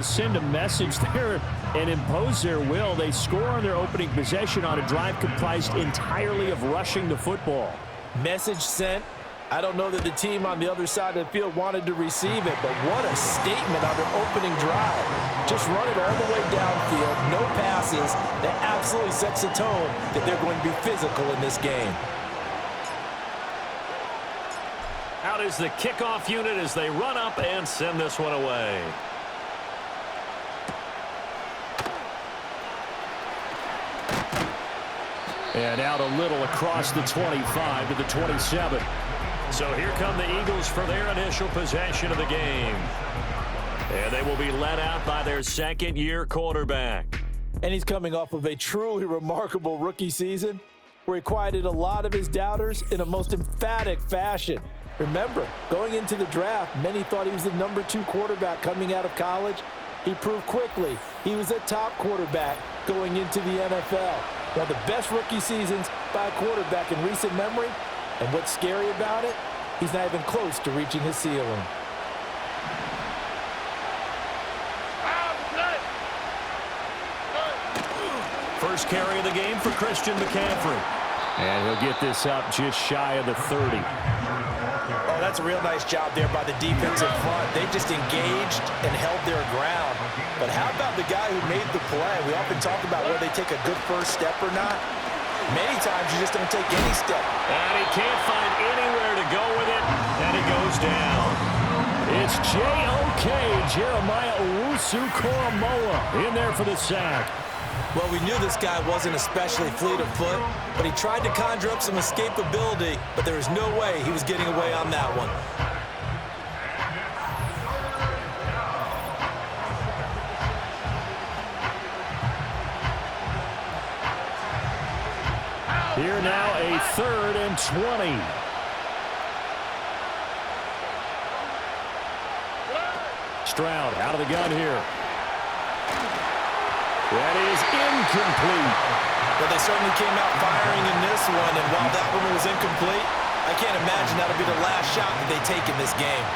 Send a message there and impose their will. They score on their opening possession on a drive comprised entirely of rushing the football. Message sent. I don't know that the team on the other side of the field wanted to receive it, but what a statement on their opening drive. Just run it all the way downfield, no passes. That absolutely sets the tone that they're going to be physical in this game. Out is the kickoff unit as they run up and send this one away. And out a little across the 25 to the 27. So here come the Eagles for their initial possession of the game. And they will be led out by their second-year quarterback. And he's coming off of a truly remarkable rookie season where he quieted a lot of his doubters in a most emphatic fashion. Remember, going into the draft, many thought he was the number 2 quarterback coming out of college. He proved quickly he was a top quarterback going into the NFL. One of the best rookie seasons by a quarterback in recent memory. And what's scary about it, he's not even close to reaching his ceiling. First carry of the game for Christian McCaffrey. And he'll get this up just shy of the 30. Oh, that's a real nice job there by the defensive front. They just engaged and held their ground. But how about the guy who made the play? We often talk about whether they take a good first step or not. Many times you just don't take any step. And he can't find anywhere to go with it, and he goes down. It's J.O.K. Jeremiah Owusu-Koramoah in there for the sack. Well, we knew this guy wasn't especially fleet of foot, but he tried to conjure up some escapability, but there was no way he was getting away on that one. Here now a 3rd and 20. Stroud out of the gun here. That is incomplete. Well, they certainly came out firing in this one, and while that one was incomplete, I can't imagine that'll be the last shot that they take in this game.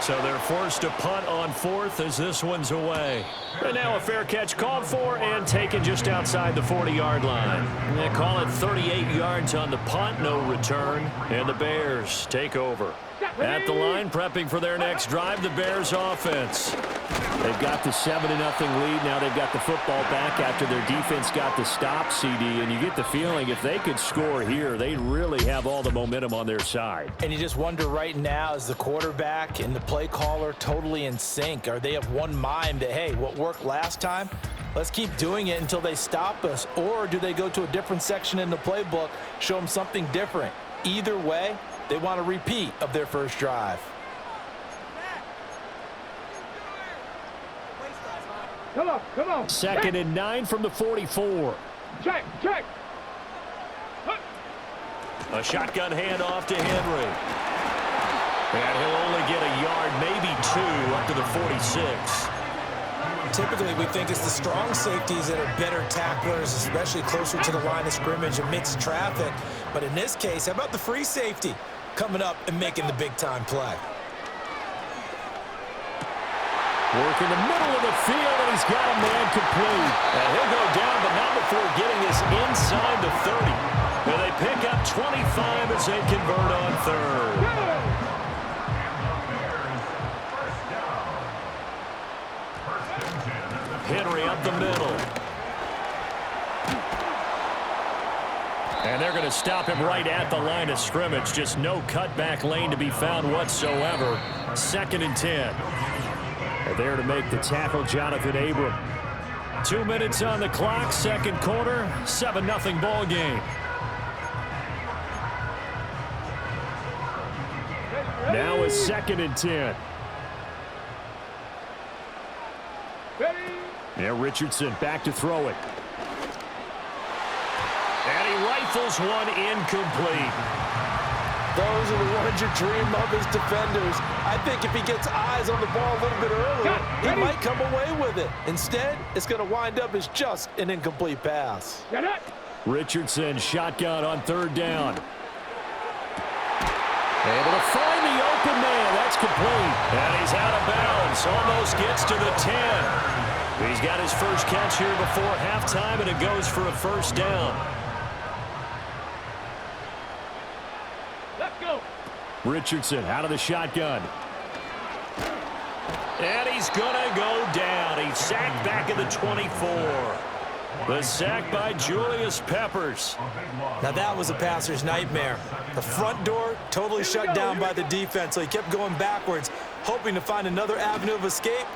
So they're forced to punt on 4th as this one's away. And now a fair catch called for and taken just outside the 40-yard line. They call it 38 yards on the punt, no return, and the Bears take over. At the line, prepping for their next drive, the Bears offense. They've got the 7-0 lead. Now they've got the football back after their defense got the stop, CD. And you get the feeling if they could score here, they really have all the momentum on their side. And you just wonder right now, is the quarterback and the play caller totally in sync? Are they of one mind that, hey, what worked last time, let's keep doing it until they stop us? Or do they go to a different section in the playbook, show them something different? Either way, they want a repeat of their first drive. Come on. 2nd and 9 from the 44. Check. A shotgun handoff to Henry. And he'll only get a yard, maybe 2, up to the 46. Typically, we think it's the strong safeties that are better tacklers, especially closer to the line of scrimmage amidst traffic. But in this case, how about the free safety coming up and making the big-time play? Work in the middle of the field, and he's got a man complete. And he'll go down, but not before getting this inside the 30. And they pick up 25 as they convert on 3rd. Henry up the middle. And they're going to stop him right at the line of scrimmage. Just no cutback lane to be found whatsoever. 2nd and 10. And there to make the tackle, Jonathan Abram. 2 minutes on the clock, 2nd quarter, 7-0 ball game. Now a 2nd and 10. Now Richardson back to throw it. And he rifles one incomplete. Those are the ones you dream of as defenders. I think if he gets eyes on the ball a little bit earlier, he might come away with it. Instead, it's going to wind up as just an incomplete pass. Richardson shotgun on 3rd down. Able to find the open man. That That's complete. And he's out of bounds. Almost gets to the 10. He's got his first catch here before halftime, and it goes for a first down. Let's go. Richardson out of the shotgun. And he's going to go down. He's sacked back at the 24. The sack by Julius Peppers. Now that was a passer's nightmare. The front door totally shut down by the defense, so he kept going backwards, hoping to find another avenue of escape.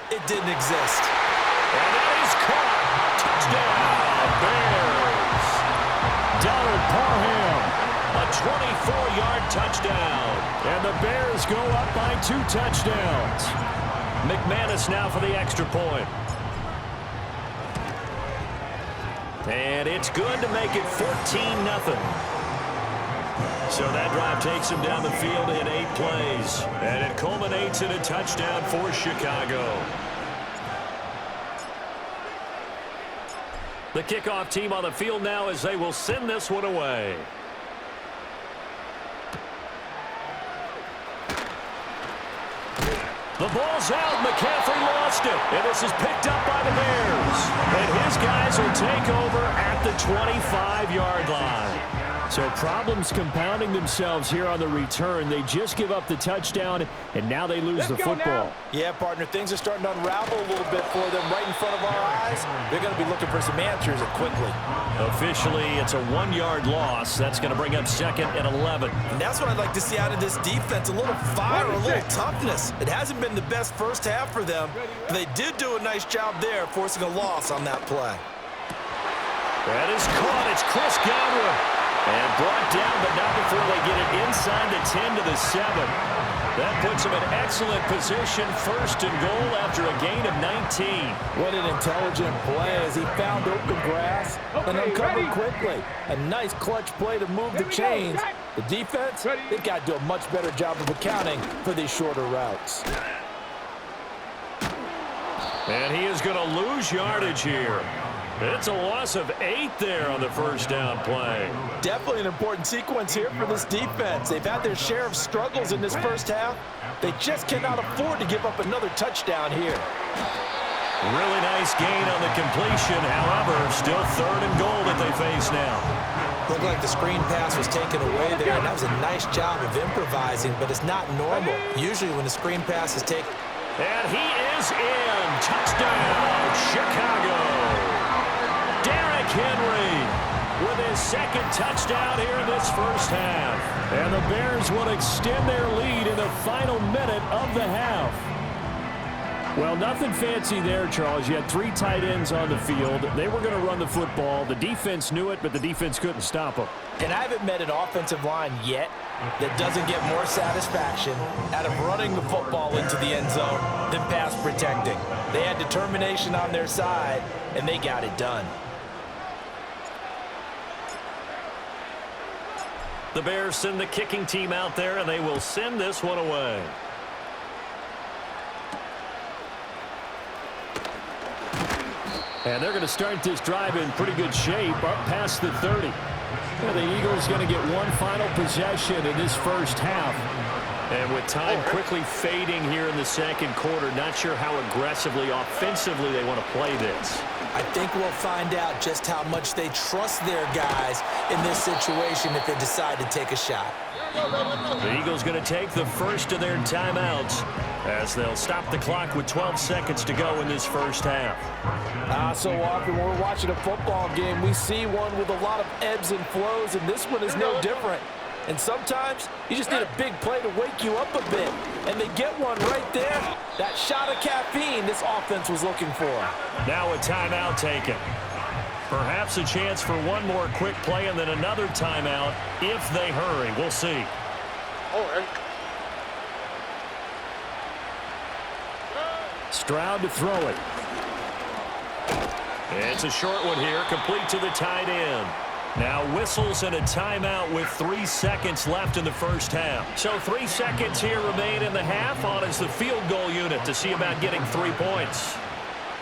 It didn't exist. And that is caught. Touchdown, Bears. Donald Parham, a 24-yard touchdown. And the Bears go up by 2 touchdowns. McManus now for the extra point. And it's good to make it 14-0. So that drive takes him down the field in 8 plays. And it culminates in a touchdown for Chicago. The kickoff team on the field now as they will send this one away. The ball's out. McCaffrey lost it. And this is picked up by the Bears. And his guys will take over at the 25-yard line. So problems compounding themselves here on the return. They just give up the touchdown, and now they lose the football. Yeah, partner, things are starting to unravel a little bit for them right in front of our eyes. They're going to be looking for some answers and quickly. Officially, it's a 1-yard loss. That's going to bring up 2nd and 11. And that's what I'd like to see out of this defense, a little fire, a little toughness. It hasn't been the best first half for them, but they did do a nice job there forcing a loss on that play. That is caught. It's Chris Godwin. And brought down, but not before they get it inside the 10 to the 7. That puts them in excellent position, 1st and goal after a gain of 19. What an intelligent play as he found open grass and uncovered quickly. A nice clutch play to move the chains. The defense, they've got to do a much better job of accounting for these shorter routes. And he is going to lose yardage here. It's a loss of 8 there on the first down play. Definitely an important sequence here for this defense. They've had their share of struggles in this first half. They just cannot afford to give up another touchdown here. Really nice gain on the completion. However, still 3rd and goal that they face now. Looked like the screen pass was taken away there, and that was a nice job of improvising, but it's not normal. Usually when the screen pass is taken. And he is in. Touchdown, Chicago. Derrick Henry with his 2nd touchdown here in this first half. And the Bears will extend their lead in the final minute of the half. Well, nothing fancy there, Charles. You had 3 tight ends on the field. They were going to run the football. The defense knew it, but the defense couldn't stop them. And I haven't met an offensive line yet that doesn't get more satisfaction out of running the football into the end zone than pass protecting. They had determination on their side, and they got it done. The Bears send the kicking team out there, and they will send this one away. And they're going to start this drive in pretty good shape, up past the 30. Well, the Eagles going to get one final possession in this first half. And with time quickly fading here in the 2nd quarter, not sure how aggressively, offensively they want to play this. I think we'll find out just how much they trust their guys in this situation if they decide to take a shot. The Eagles going to take the first of their timeouts as they'll stop the clock with 12 seconds to go in this first half. So often when we're watching a football game, we see one with a lot of ebbs and flows, and this one is no different. And sometimes you just need a big play to wake you up a bit. And they get one right there. That shot of caffeine this offense was looking for. Now a timeout taken. Perhaps a chance for one more quick play and then another timeout if they hurry. We'll see. Stroud to throw it. It's a short one here, complete to the tight end. Now whistles and a timeout with 3 seconds left in the first half. So 3 seconds here remain in the half on as the field goal unit to see about getting 3 points.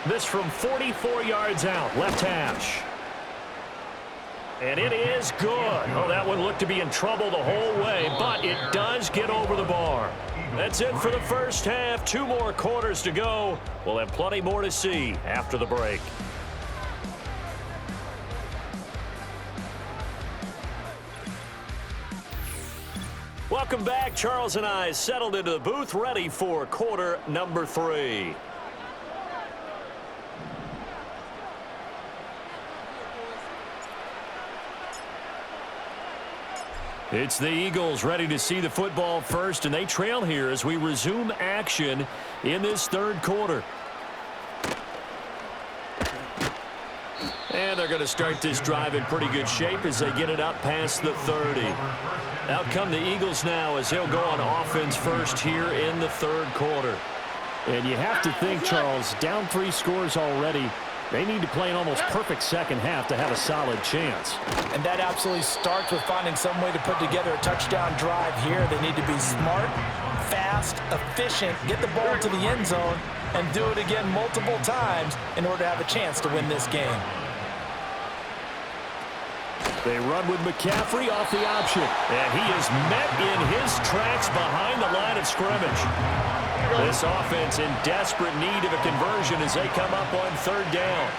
This from 44 yards out, left hash. And it is good. Oh, that one looked to be in trouble the whole way, but it does get over the bar. That's it for the first half. 2 more quarters to go. We'll have plenty more to see after the break. Welcome back. Charles and I settled into the booth, ready for quarter number 3. It's the Eagles ready to see the football first, and they trail here as we resume action in this third quarter. And they're going to start this drive in pretty good shape as they get it up past the 30. Out come the Eagles now as they'll go on offense first here in the third quarter. And you have to think, Charles, down 3 scores already. They need to play an almost perfect second half to have a solid chance. And that absolutely starts with finding some way to put together a touchdown drive here. They need to be smart, fast, efficient, get the ball to the end zone, and do it again multiple times in order to have a chance to win this game. They run with McCaffrey off the option. And he is met in his tracks behind the line of scrimmage. This offense in desperate need of a conversion as they come up on third down.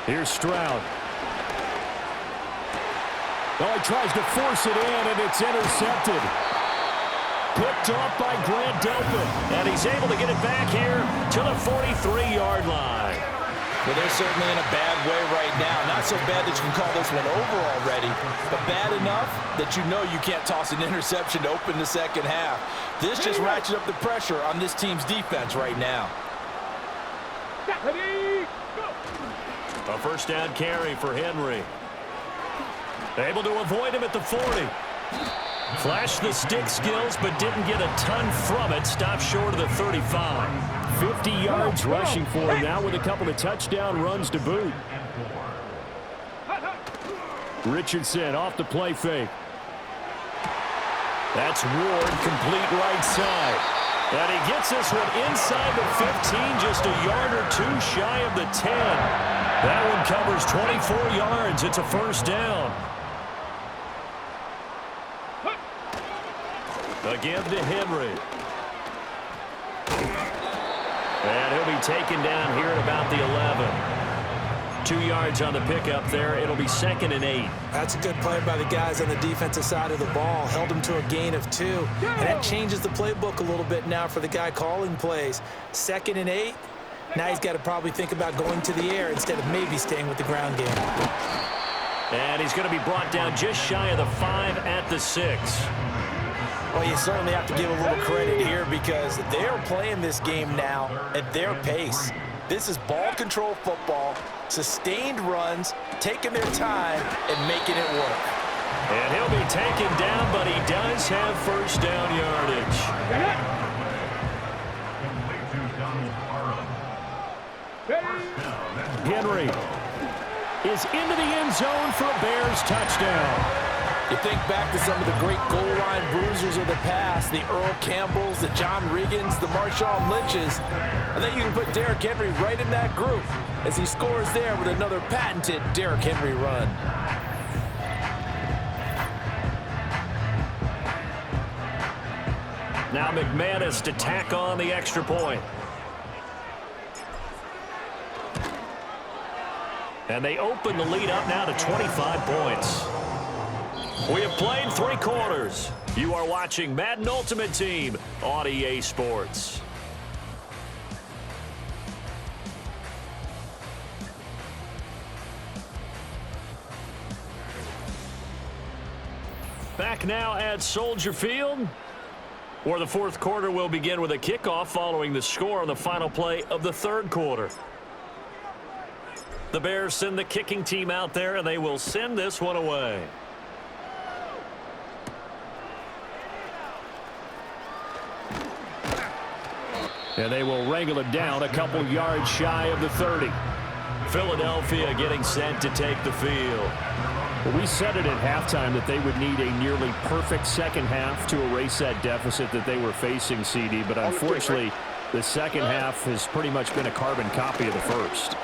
Here's Stroud. Oh, he tries to force it in, and it's intercepted. Picked off by Grant Delpit. And he's able to get it back here to the 43-yard line. Well, they're certainly in a bad way right now. Not so bad that you can call this one over already, but bad enough that you know you can't toss an interception to open the second half. This just ratchets up the pressure on this team's defense right now. A first down carry for Henry. Able to avoid him at the 40. Flashed the stick skills, but didn't get a ton from it. Stopped short of the 35. 50 yards rushing for him now with a couple of touchdown runs to boot. Richardson off the play fake. That's Ward, complete right side. And he gets this one inside the 15, just a yard or 2 shy of the 10. That one covers 24 yards. It's a first down. Again to Henry. And he'll be taken down here at about the 11. 2 yards on the pickup there. It'll be 2nd and 8. That's a good play by the guys on the defensive side of the ball. Held him to a gain of 2. And that changes the playbook a little bit now for the guy calling plays. 2nd and 8. Now he's got to probably think about going to the air instead of maybe staying with the ground game. And he's going to be brought down just shy of the 5 at the 6. Well, you certainly have to give a little credit here because they're playing this game now at their pace. This is ball control football, sustained runs, taking their time and making it work. And he'll be taken down, but he does have first down yardage. Henry is into the end zone for a Bears touchdown. You think back to some of the great goal line bruisers of the past, the Earl Campbells, the John Riggins, the Marshawn Lynches. I think you can put Derrick Henry right in that group as he scores there with another patented Derrick Henry run. Now McManus to tack on the extra point. And they open the lead up now to 25 points. We have played 3 quarters. You are watching Madden Ultimate Team on EA Sports. Back now at Soldier Field, where the fourth quarter will begin with a kickoff following the score on the final play of the third quarter. The Bears send the kicking team out there, and they will send this one away. And they will wrangle it down a couple yards shy of the 30. Philadelphia getting set to take the field. Well, we said it at halftime that they would need a nearly perfect second half to erase that deficit that they were facing, CD. But unfortunately, The second half has pretty much been a carbon copy of the first.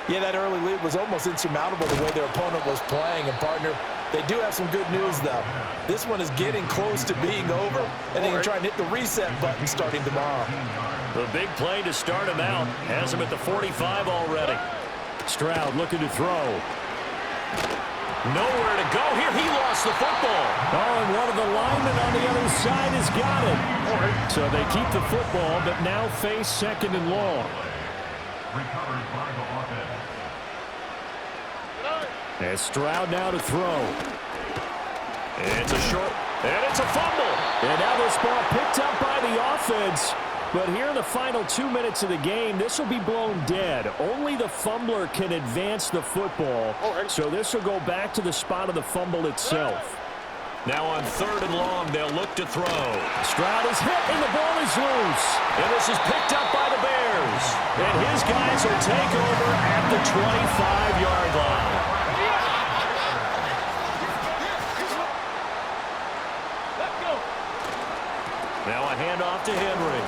Yeah, that early lead was almost insurmountable the way their opponent was playing. And, partner, they do have some good news, though. This one is getting close to being over, and they can try and hit the reset button starting tomorrow. The big play to start him out has him at the 45 already. Stroud looking to throw. Nowhere to go here. He lost the football. Oh, and one of the linemen on the other side has got it. So they keep the football, but now face second and long. And Stroud now to throw. It's a short, and it's a fumble. And now this ball picked up by the offense. But here in the final 2 minutes of the game, this will be blown dead. Only the fumbler can advance the football. So this will go back to the spot of the fumble itself. Now on 3rd and long, they'll look to throw. Stroud is hit, and the ball is loose. And this is picked up by the Bears. And his guys will take over at the 25-yard line. Now a handoff to Henry.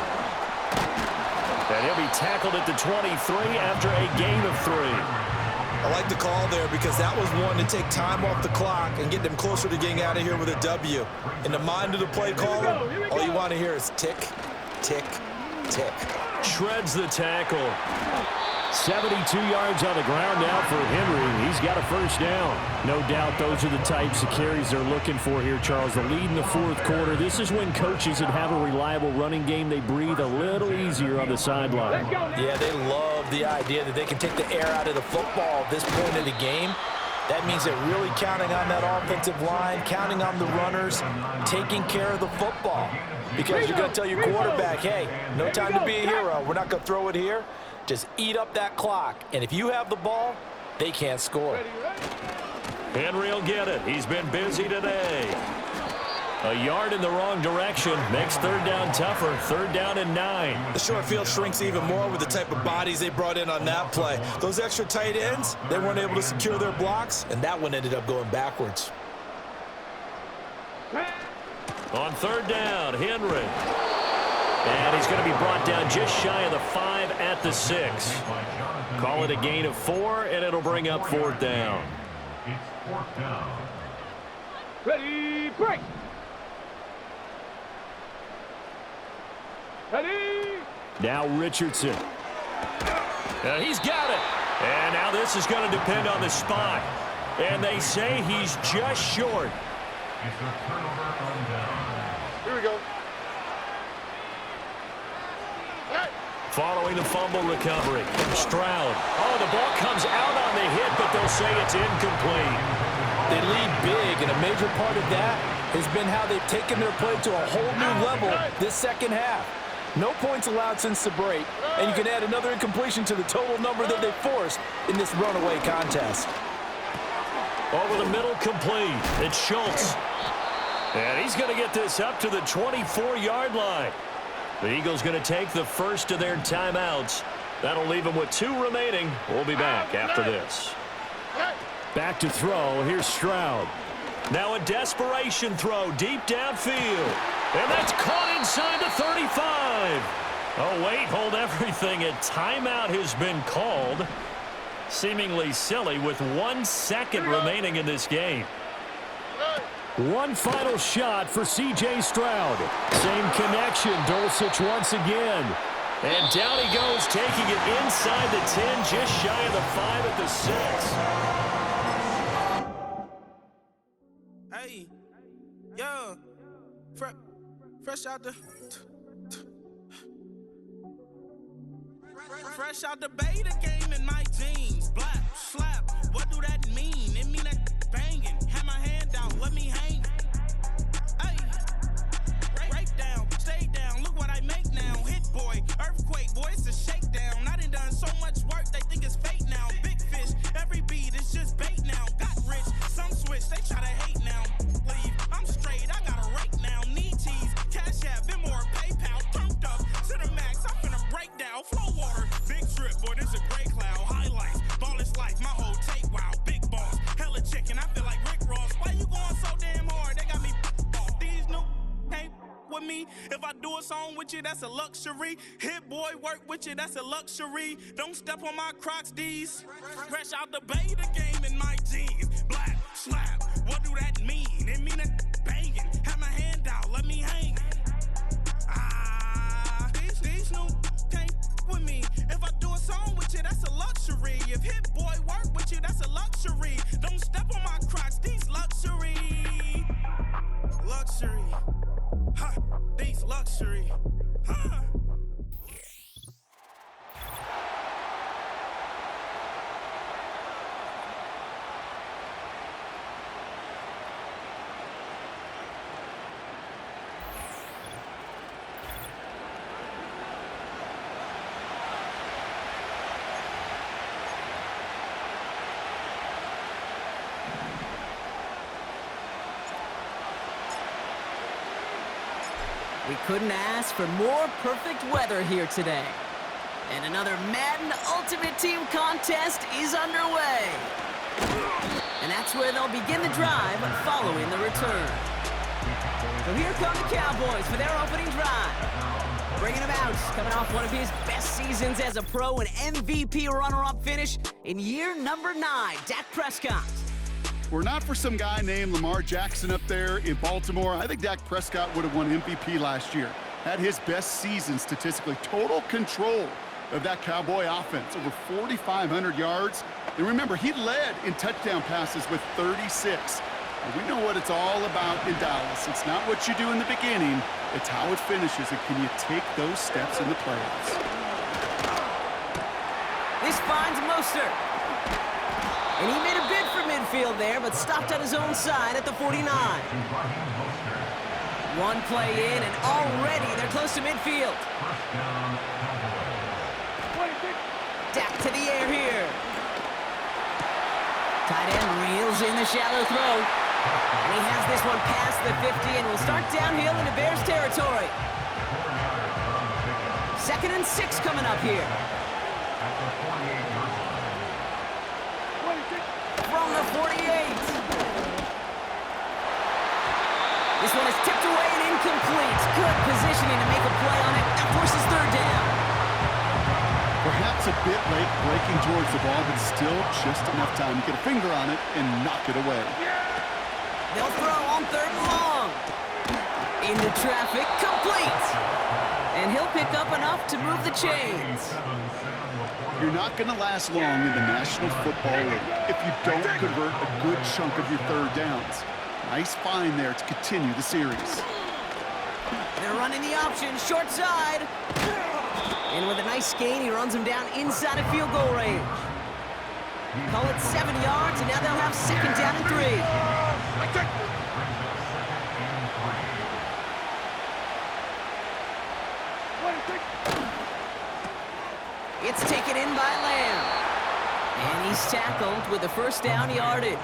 And he'll be tackled at the 23 after a gain of 3. I like the call there because that was one to take time off the clock and get them closer to getting out of here with a W. In the mind of the play caller, all you want to hear is tick, tick, tick. Shreds the tackle. 72 yards on the ground now for Henry. He's got a first down. No doubt those are the types of carries they're looking for here, Charles. The lead in the 4th quarter. This is when coaches that have a reliable running game, they breathe a little easier on the sideline. Yeah, they love the idea that they can take the air out of the football at this point of the game. That means they're really counting on that offensive line, counting on the runners, taking care of the football. Because you're going to tell your quarterback, hey, no time to be a hero. We're not going to throw it here. Just eat up that clock. And if you have the ball, they can't score. Henry will get it. He's been busy today. A yard in the wrong direction makes 3rd down tougher. 3rd down and 9. The short field shrinks even more with the type of bodies they brought in on that play. Those extra tight ends, they weren't able to secure their blocks, and that one ended up going backwards. On 3rd down, Henry. And he's going to be brought down just shy of the 5 at the 6. Call it a gain of 4, and it'll bring up 4th down. It's 4th down. Ready, break. Ready. Now Richardson. He's got it. And now this is going to depend on the spot. And they say he's just short. It's a turnover on down. Here we go. Following the fumble recovery, Stroud. Oh, the ball comes out on the hit, but they'll say it's incomplete. They lead big, and a major part of that has been how they've taken their play to a whole new level this second half. No points allowed since the break, and you can add another incompletion to the total number that they forced in this runaway contest. Over the middle, complete. It's Schultz. And he's going to get this up to the 24-yard line. The Eagles going to take the first of their timeouts. That'll leave them with 2 remaining. We'll be back after this. Back to throw. Here's Stroud. Now a desperation throw deep downfield. And that's caught inside the 35. Oh, wait, hold everything. A timeout has been called. Seemingly silly with 1 second remaining in this game. One final shot for C.J. Stroud. Same connection, Dulcich once again. And down he goes, taking it inside the 10, just shy of the 5 at Hey, the 6. yo, fresh out the beta game in my jeans. Black, slap, what do that mean? It mean that banging. Have my hand out, let me hang. Hey, break down, stay down, look what I make now. Hit boy, earthquake, boy, it's a shakedown. I done so much work, they think it's fake now. Big fish, every beat is just bait now. Got rich, some switch, they try to hate now. Leave, I'm straight, I got a rake now. Need cheese, cash app, been more PayPal. Turned up to the max, I'm finna break down. Flow water, big trip, boy, this a gray cloud. Highlights, ball is life, my whole tape, wow. Big boss, hella chicken, I feel like Rick Ross. Why you going so damn hard? me. If I do a song with you, that's a luxury. Hit boy, work with you, that's a luxury. Don't step on my Crocs, D's. Fresh out the bay, the game in my jeans. Black, slap, what do that mean? It mean that banging. Have my hand out, let me hang. These new can't with me. If I do a song with you, that's a luxury. If hit boy work with you, that's a luxury. Don't step on my Crocs, these luxury. Luxury. Huh, these luxury. Huh. We couldn't ask for more perfect weather here today. And another Madden Ultimate Team contest is underway. And that's where they'll begin the drive following the return. So here come the Cowboys for their opening drive. Bringing him out, coming off one of his best seasons as a pro, an MVP runner-up finish in year number 9, Dak Prescott. Were not for some guy named Lamar Jackson up there in Baltimore, I think Dak Prescott would have won MVP last year. Had his best season statistically. Total control of that Cowboy offense. Over 4,500 yards. And remember, he led in touchdown passes with 36. And we know what it's all about in Dallas. It's not what you do in the beginning, it's how it finishes. And can you take those steps in the playoffs? This finds Mostert. And he made a bid for midfield there, but stopped on his own side at the 49. One play in, and already they're close to midfield. Dak to the air here. Tight end reels in the shallow throw. And he has this one past the 50 and will start downhill into Bears territory. 2nd and 6 coming up here. From the 48. This one is tipped away and incomplete. Good positioning to make a play on it. That forces 3rd down. Perhaps a bit late breaking towards the ball, but still just enough time to get a finger on it and knock it away. They'll throw on 3rd and long. Into traffic, complete. And he'll pick up enough to move the chains. You're not going to last long in the National Football League if you don't convert a good chunk of your 3rd downs. Nice find there to continue the series. They're running the option, short side. And with a nice gain, he runs him down inside of field goal range. Call it 7 yards, and now they'll have 2nd down and 3. It's taken in by Lamb. And he's tackled with the 1st down yardage.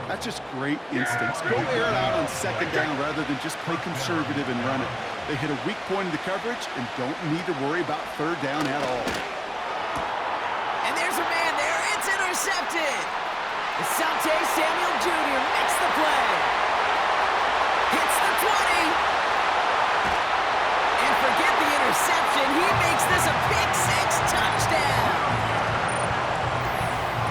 That's just great instincts. Go air it out on 2nd down rather than just play conservative and run it. They hit a weak point in the coverage and don't need to worry about 3rd down at all. And there's a man there. It's intercepted. Asante Samuel Jr. makes the play. Hits the 20. And forget the interception. He makes this a pick-6 touchdown.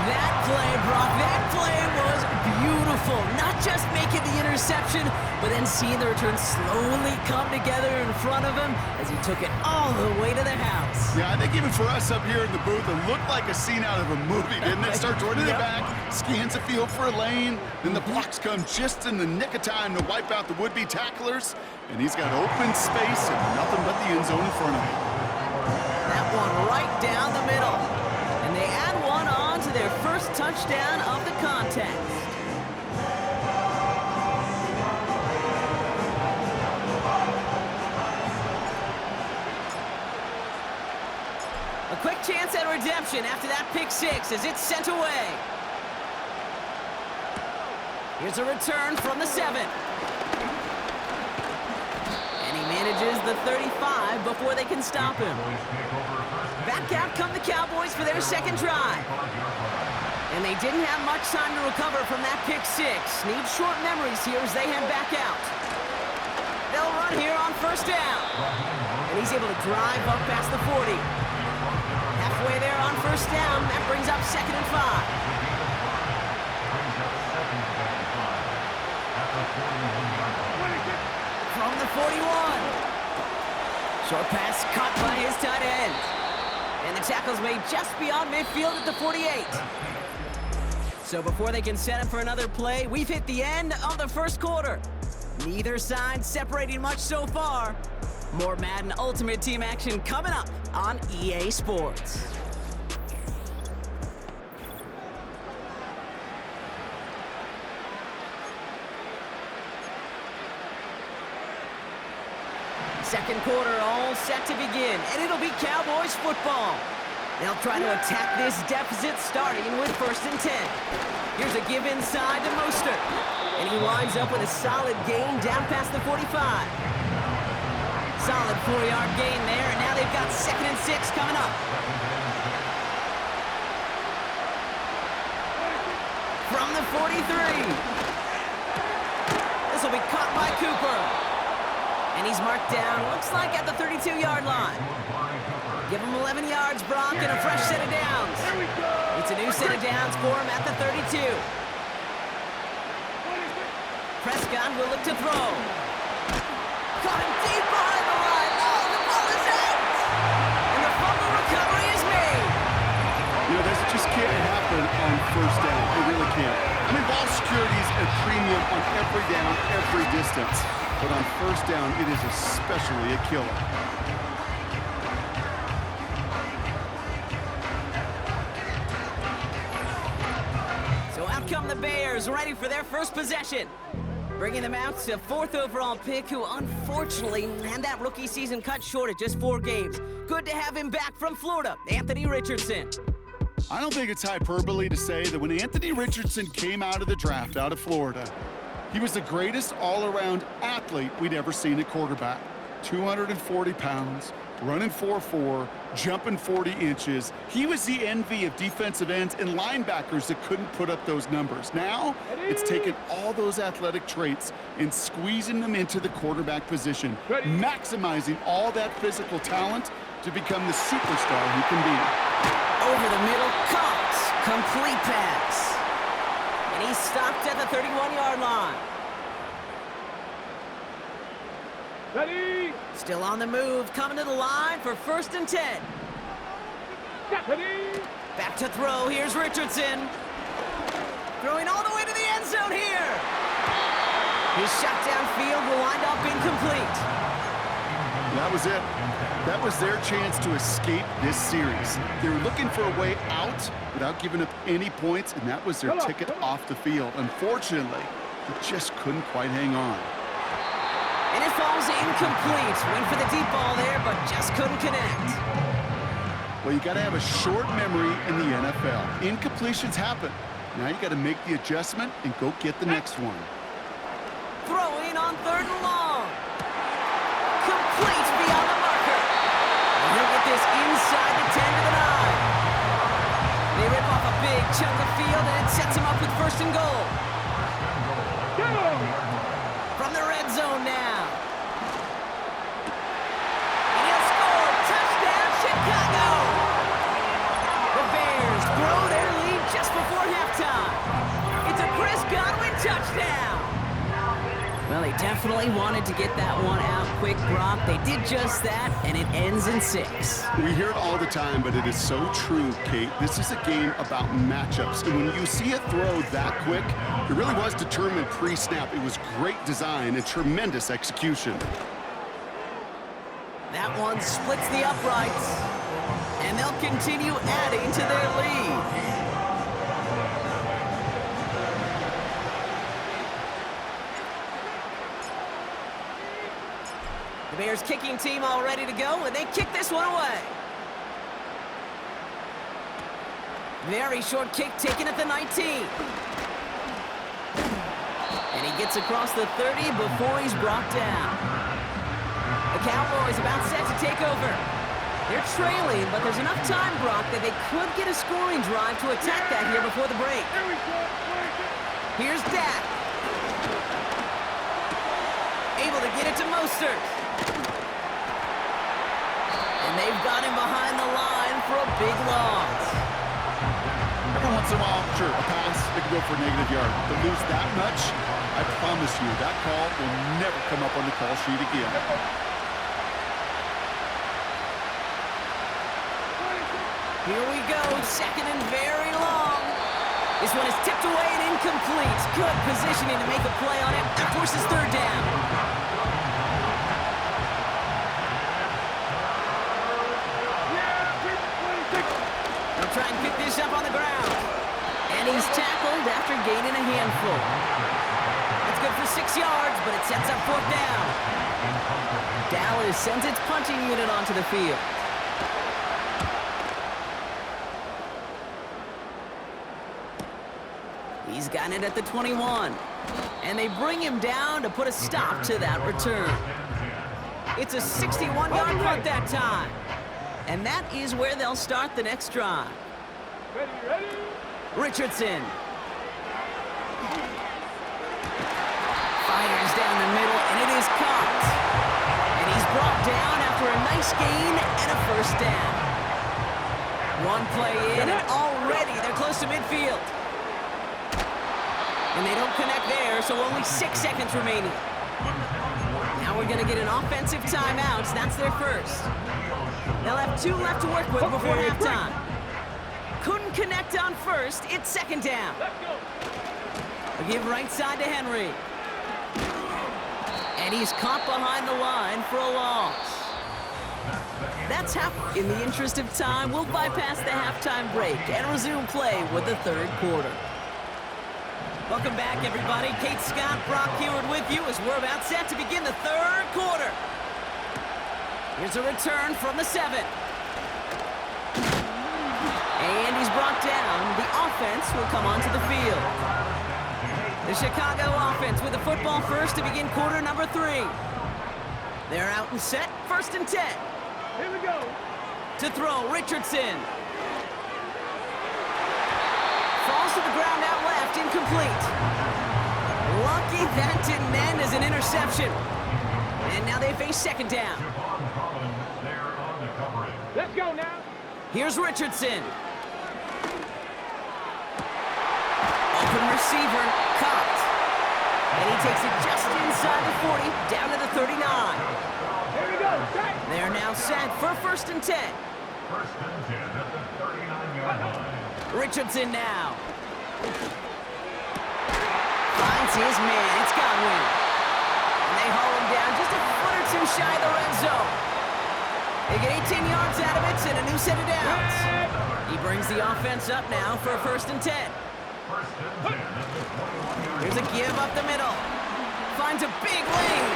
That play, Brock, that play was beautiful. Not just making the interception, but then seeing the return slowly come together in front of him as he took it all the way to the house. Yeah, I think even for us up here in the booth, it looked like a scene out of a movie, didn't it? Starts running it back, scans the field for a lane, then the blocks come just in the nick of time to wipe out the would-be tacklers, and he's got open space and nothing but the end zone in front of him. That one right down the middle. And they add one on to their 1st touchdown of the contest. A quick chance at redemption after that pick-6 as it's sent away. Here's a return from the 7. And he manages the 35 before they can stop him. Back out come the Cowboys for their 2nd drive. And they didn't have much time to recover from that pick-6. Need short memories here as they head back out. They'll run down here on first down. And he's able to drive up past the 40. Halfway there on first down. That brings up 2nd and 5. From the 41. Short pass caught by his tight end. And the tackle's made just beyond midfield at the 48. So before they can set up for another play, we've hit the end of the first quarter. Neither side separating much so far. More Madden Ultimate Team action coming up on EA Sports. Second quarter all set to begin, and it'll be Cowboys football. They'll try to attack this deficit starting with 1st and 10. Here's a give inside to Mostert, and he winds up with a solid gain down past the 45. Solid 4-yard gain there, and now they've got 2nd and 6 coming up. From the 43. This will be caught by Cooper. And he's marked down, looks like at the 32-yard line. Give him 11 yards, Brock, and a fresh set of downs. It's a new set of downs for him at the 32. Prescott will look to throw. Caught him deep behind the line. Oh, the ball is out! And the fumble recovery is made. You know, this just can't happen on first down. It really can't. I mean, ball security is a premium on every down, every distance. But on first down, it is especially a killer. So out come the Bears, ready for their first possession. Bringing them out to 4th overall pick, who unfortunately had that rookie season cut short at just 4 games. Good to have him back from Florida, Anthony Richardson. I don't think it's hyperbole to say that when Anthony Richardson came out of the draft out of Florida, he was the greatest all-around athlete we'd ever seen at quarterback. 240 pounds, running 4.4, jumping 40 inches. He was the envy of defensive ends and linebackers that couldn't put up those numbers. Now, it's taken all those athletic traits and squeezing them into the quarterback position, maximizing all that physical talent to become the superstar he can be. Over the middle, caught, complete pass. And he's stopped at the 31-yard line. Ready. Still on the move, coming to the line for 1st and 10. Ready. Back to throw, here's Richardson. Throwing all the way to the end zone here. His shot downfield will wind up incomplete. That was it. That was their chance to escape this series. They were looking for a way out without giving up any points, and that was their ticket off the field. Unfortunately, they just couldn't quite hang on. And it falls incomplete. Went for the deep ball there, but just couldn't connect. Well, you got to have a short memory in the NFL. Incompletions happen. Now you got to make the adjustment and go get the next one. Throwing on 3rd and long. Complete beyond the marker. And he'll get this inside the 10 to the 9. They rip off a big chunk of field, and it sets him up with 1st and goal. From the red zone now. And he'll score. Touchdown, Chicago. The Bears grow their lead just before halftime. It's a Chris Godwin touchdown. Well, they definitely wanted to get that one out quick, Brock. They did just that, and it ends in 6. We hear it all the time, but it is so true, Kate. This is a game about matchups. And when you see a throw that quick, it really was determined pre-snap. It was great design and tremendous execution. That one splits the uprights, and they'll continue adding to their lead. The Bears kicking team all ready to go, and they kick this one away. Very short kick taken at the 19. And he gets across the 30 before he's brought down. The Cowboys about set to take over. They're trailing, but there's enough time, Brock, that they could get a scoring drive to attack that here before the break. Here's Dak. Able to to get it to Mostert. And they've got him behind the line for a big loss. Every once in a while, sure, a pass, it can go for a negative yard. But lose that much, I promise you, that call will never come up on the call sheet again. Here we go, second and very long. This one is tipped away and incomplete. Good positioning to make a play on it. That forces third down. They'll try and pick this up on the ground. And he's tackled after gaining a handful. That's good for 6 yards, but it sets up fourth down. Dallas sends its punching unit onto the field. He's gotten it at the 21. And they bring him down to put a stop to that return. It's a 61-yard punt that time. And that is where they'll start the next drive. Ready. Richardson. Fires down the middle, and it is caught. And he's brought down after a nice gain and a first down. One play in, and already they're close to midfield. And they don't connect there, so only 6 seconds remaining. Now we're going to get an offensive timeout. That's their first. They'll have 2 left to work with before halftime. Couldn't connect on first. It's second down. They give right side to Henry. And he's caught behind the line for a loss. That's how, in the interest of time, we'll bypass the halftime break and resume play with the third quarter. Welcome back, everybody. Kate Scott, Brock Heward with you as we're about set to begin the third quarter. Here's a return from the 7. And he's brought down. The offense will come onto the field. The Chicago offense with the football first to begin quarter number 3. They're out and set, first and 10. Here we go. To throw, Richardson. Falls to the ground out left, incomplete. Lucky that didn't end as an interception. And now they face second down. Let's go now. Here's Richardson. Open receiver, caught. And he takes it just inside the 40, down to the 39. Here we go. Set. They're now set for first and 10. First and 10 at the 39-yard line. Richardson now. Finds his man. It's Godwin. And they haul him down just a foot or 2 shy of the red zone. They get 18 yards out of it and a new set of downs. He brings the offense up now for a first and 10. First and 10 at the 21-yard line. Here's a give up the middle. Finds a big lane.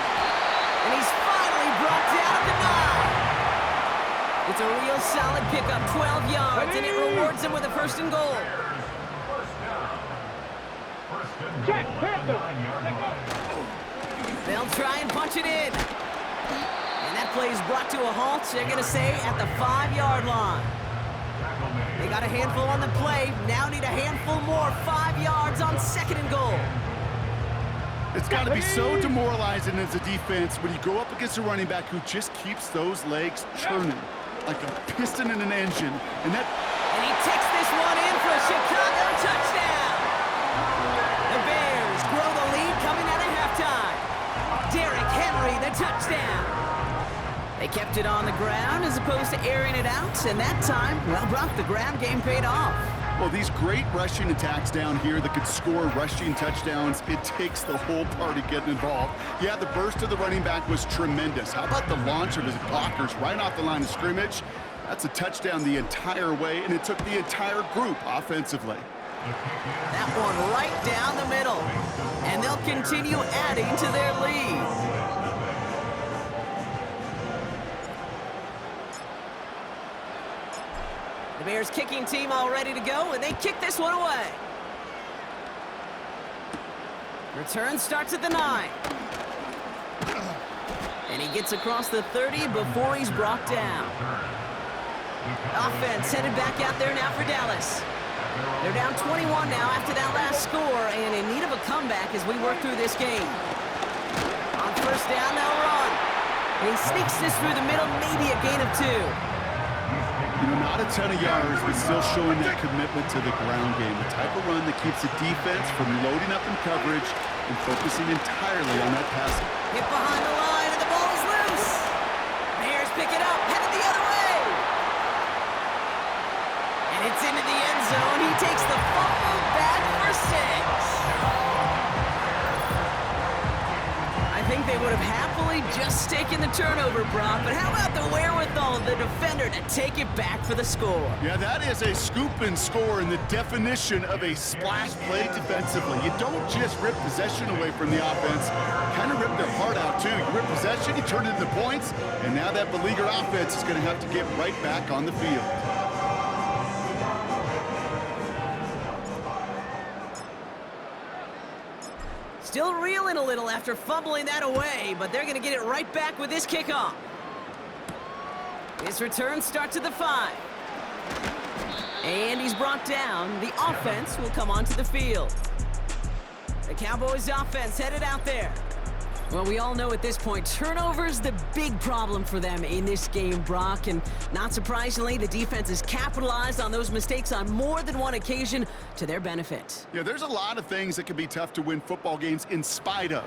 And he's finally brought down at the 9. It's a real solid pickup, 12 yards, and it rewards him with a first and goal. Check. Panther. They'll try and punch it in. And that play is brought to a halt, they're going to say, at the 5-yard line. They got a handful on the play, now need a handful more, 5 yards on second and goal. It's got to be so demoralizing as a defense when you go up against a running back who just keeps those legs churning like a piston in an engine. And he takes this one in for a Chicago touchdown. The Bears grow the lead coming out of halftime. Derrick Henry, the touchdown. They kept it on the ground as opposed to airing it out, and that time, well, Brock, the ground game paid off. well, these great rushing attacks down here that could score rushing touchdowns, it takes the whole party getting involved. Yeah, the burst of the running back was tremendous. How about the launch of his blockers right off the line of scrimmage? That's a touchdown the entire way, and it took the entire group offensively. That one right down the middle, and they'll continue adding to their lead. The Bears kicking team all ready to go, and they kick this one away. Return starts at the 9. And he gets across the 30 before he's brought down. Offense headed back out there now for Dallas. They're down 21 now after that last score, and in need of a comeback as we work through this game. On first down, they'll run. He sneaks this through the middle, maybe a gain of 2. You know, not a ton of yards, but still showing that commitment to the ground game. The type of run that keeps the defense from loading up in coverage and focusing entirely on that passing. Hit behind the line, and the ball is loose. Bears pick it up, headed the other way. And it's into the end zone. He takes the fumble back for 6. I think they would have happily just taken the turnover, Brock, but how about the wherewithal of the defender to take it back for the score? Yeah, that is a scoop and score in the definition of a splash play defensively. You don't just rip possession away from the offense, kind of rip their heart out too. You rip possession, you turn it into points, and now that beleaguered offense is going to have to get right back on the field. Still reeling a little after fumbling that away, but they're going to get it right back with this kickoff. His return starts at the 5. And he's brought down. The offense will come onto the field. The Cowboys offense headed out there. Well, we all know at this point, turnover's the big problem for them in this game, Brock. And not surprisingly, the defense has capitalized on those mistakes on more than one occasion to their benefit. Yeah, there's a lot of things that can be tough to win football games in spite of,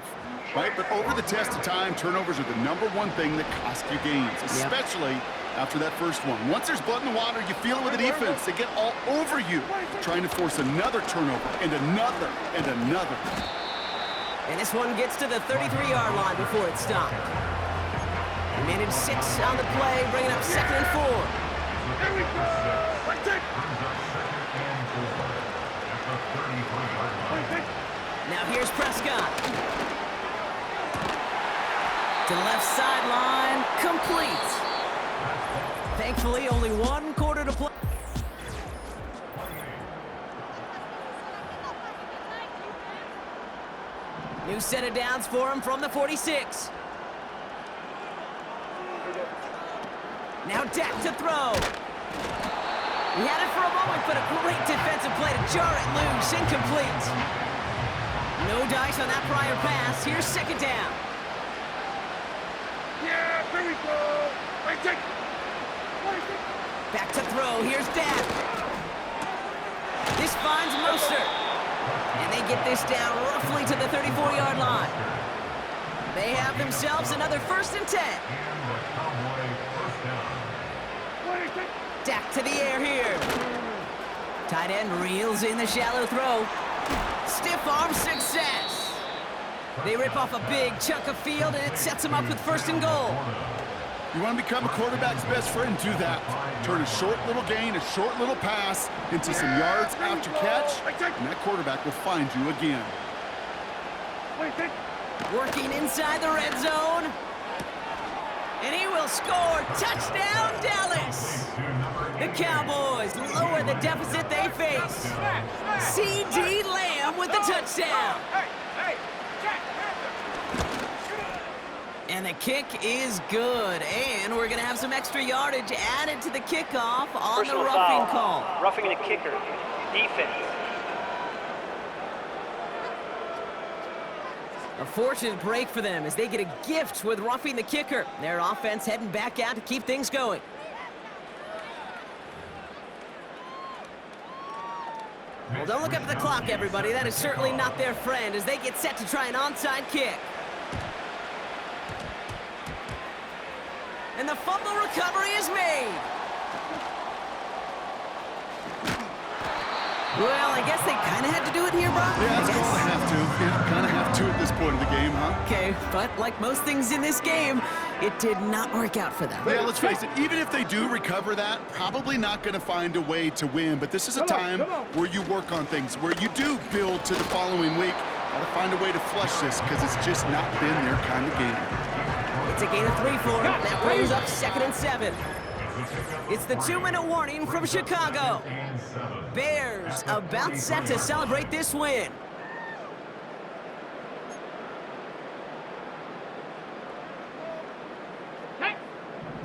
right? But over the test of time, turnovers are the #1 thing that cost you games, especially after that first one. Once there's blood in the water, you feel it with the defense. They get all over you, trying to force another turnover and another and another. And this one gets to the 33-yard line before it stopped. He managed 6 on the play, bringing up 2nd and 4. Here we go. Let's take. Now here's Prescott. To the left sideline, complete. Thankfully, only 1 quarter to play. New set of downs for him from the 46. Now Dak to throw. He had it for a moment, but a great defensive play to jar it loose. Incomplete. No dice on that prior pass. Here's 2nd down. Yeah, here we go. Let's take. Back to throw. Here's Dak. This finds Mostert. And they get this down roughly to the 34-yard line. They have themselves another 1st and 10. Dak to the air here. Tight end reels in the shallow throw. Stiff arm success. They rip off a big chunk of field, and it sets them up with 1st and goal. You want to become a quarterback's best friend, do that. Turn a short little gain, a short little pass into some yards after catch, and that quarterback will find you again. Working inside the red zone. And he will score. Touchdown, Dallas. The Cowboys lower the deficit they face. C.D. Lamb with the touchdown. And the kick is good. And we're going to have some extra yardage added to the kickoff on Personal the roughing foul. call. Roughing the kicker. Defense. A fortunate break for them as they get a gift with roughing the kicker. Their offense heading back out to keep things going. Well, don't look up at the clock, everybody. That is certainly not their friend as they get set to try an onside kick. And the fumble recovery is made. Well, I guess they kind of had to do it here, Brock. Yeah, it's going to have to. Yeah, kind of have to at this point of the game, huh? Okay, but like most things in this game, it did not work out for them. Yeah, let's face it, even if they do recover that, probably not going to find a way to win. But this is a time where you work on things, where you do build to the following week. Got to find a way to flush this because it's just not been their kind of game. It's a gain of 3 for him. That brings up 2nd and 7. It's the 2-minute warning from Chicago. Bears about set to celebrate this win.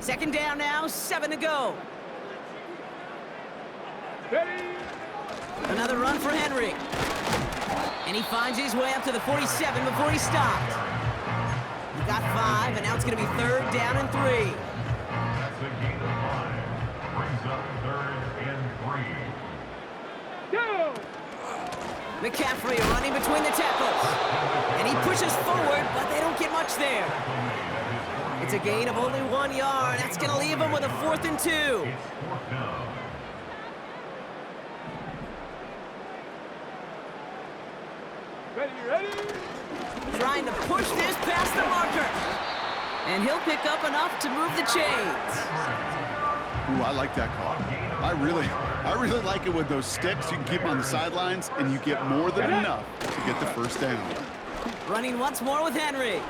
Second down now, 7 to go. Another run for Henry. And he finds his way up to the 47 before he stopped. He got 5, and now it's going to be 3rd down and 3. That's a gain of 5. Brings up 3rd and 3. Go! McCaffrey running between the tackles. And he pushes forward, but they don't get much there. It's a gain of only 1 yard. That's going to leave him with a 4th and 2. It's 4th down. Ready? Trying to push this past the marker. And he'll pick up enough to move the chains. Ooh, I like that call. I really like it with those sticks. You can keep them on the sidelines, and you get more than enough to get the 1st down. Running once more with Henry.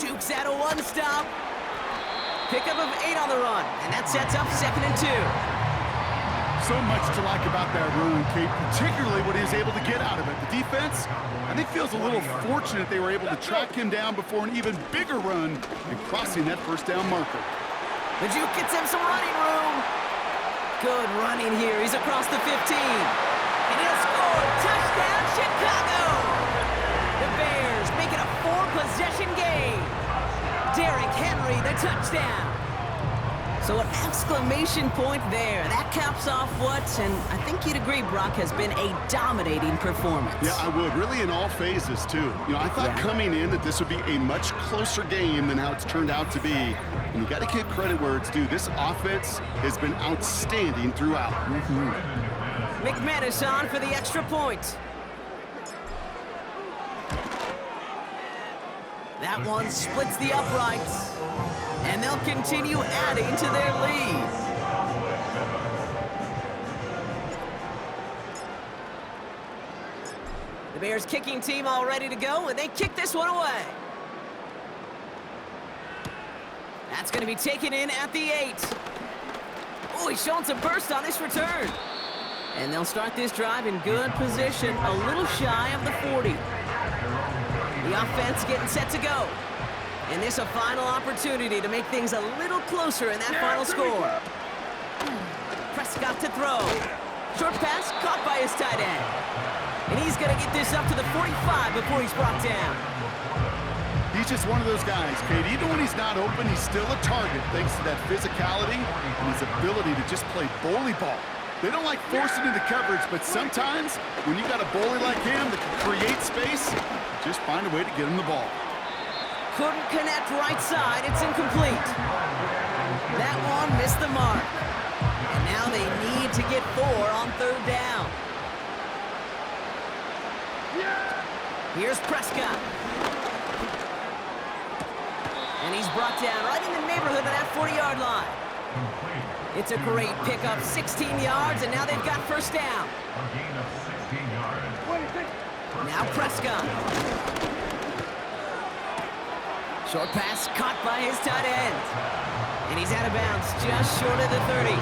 Jukes out a 1-stop. Pickup of 8 on the run, and that sets up 2nd and 2. So much to like about that run, Kate, particularly what he was able to get out of it. The defense, I think, feels a little fortunate they were able to track him down before an even bigger run and crossing that 1st down marker. The Juke gets him some running room. Good running here. He's across the 15. And he'll score. Touchdown, Chicago! The Bears make it a 4-possession game. Derrick Henry, the touchdown. So an exclamation point there. That caps off what, and I think you'd agree, Brock, has been a dominating performance. Yeah, I would. Really in all phases, too. You know, I thought coming in that this would be a much closer game than how it's turned out to be. And you got to give credit where it's due. This offense has been outstanding throughout. McManus on for the extra point. That one splits the uprights. And they'll continue adding to their lead. The Bears kicking team all ready to go, and they kick this one away. That's going to be taken in at the 8. Oh, he's showing some burst on this return. And they'll start this drive in good position, a little shy of the 40. The offense getting set to go. And this a final opportunity to make things a little closer in that final score. Prescott to throw. Short pass caught by his tight end. And he's going to get this up to the 45 before he's brought down. He's just one of those guys, Kate. Even when he's not open, he's still a target thanks to that physicality and his ability to just play bully ball. They don't like forcing into coverage, but sometimes when you got a bully like him that can create space, just find a way to get him the ball. Couldn't connect right side. It's incomplete. That one missed the mark. And now they need to get 4 on 3rd down. Here's Prescott. And he's brought down right in the neighborhood of that 40-yard line. It's a great pickup, 16 yards, and now they've got 1st down. A gain of 16 yards. Now Prescott. Short pass caught by his tight end. And he's out of bounds just short of the 30.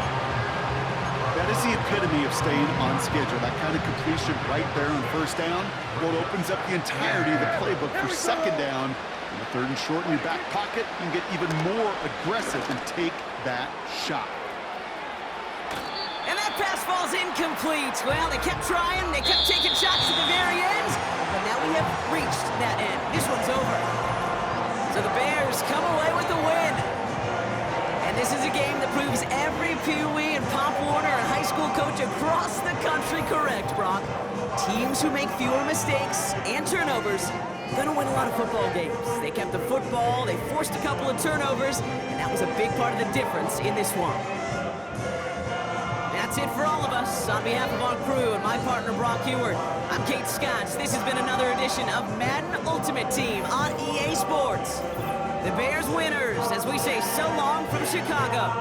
That is the epitome of staying on schedule. That kind of completion right there on 1st down. Well, it opens up the entirety of the playbook for 2nd down. And the 3rd and short in your back pocket, you can get even more aggressive and take that shot. And that pass falls incomplete. Well, they kept trying. They kept taking shots at the very end. But now we have reached that end. This one's over. So the Bears come away with the win. And this is a game that proves every Pee Wee and Pop Warner and high school coach across the country correct, Brock. Teams who make fewer mistakes and turnovers are going to win a lot of football games. They kept the football, they forced a couple of turnovers, and that was a big part of the difference in this one. That's it for all of us. On behalf of our crew and my partner, Brock Heward, I'm Kate Scotts. This has been another edition of Madden Ultimate Team on EA Sports. The Bears winners as we say so long from Chicago.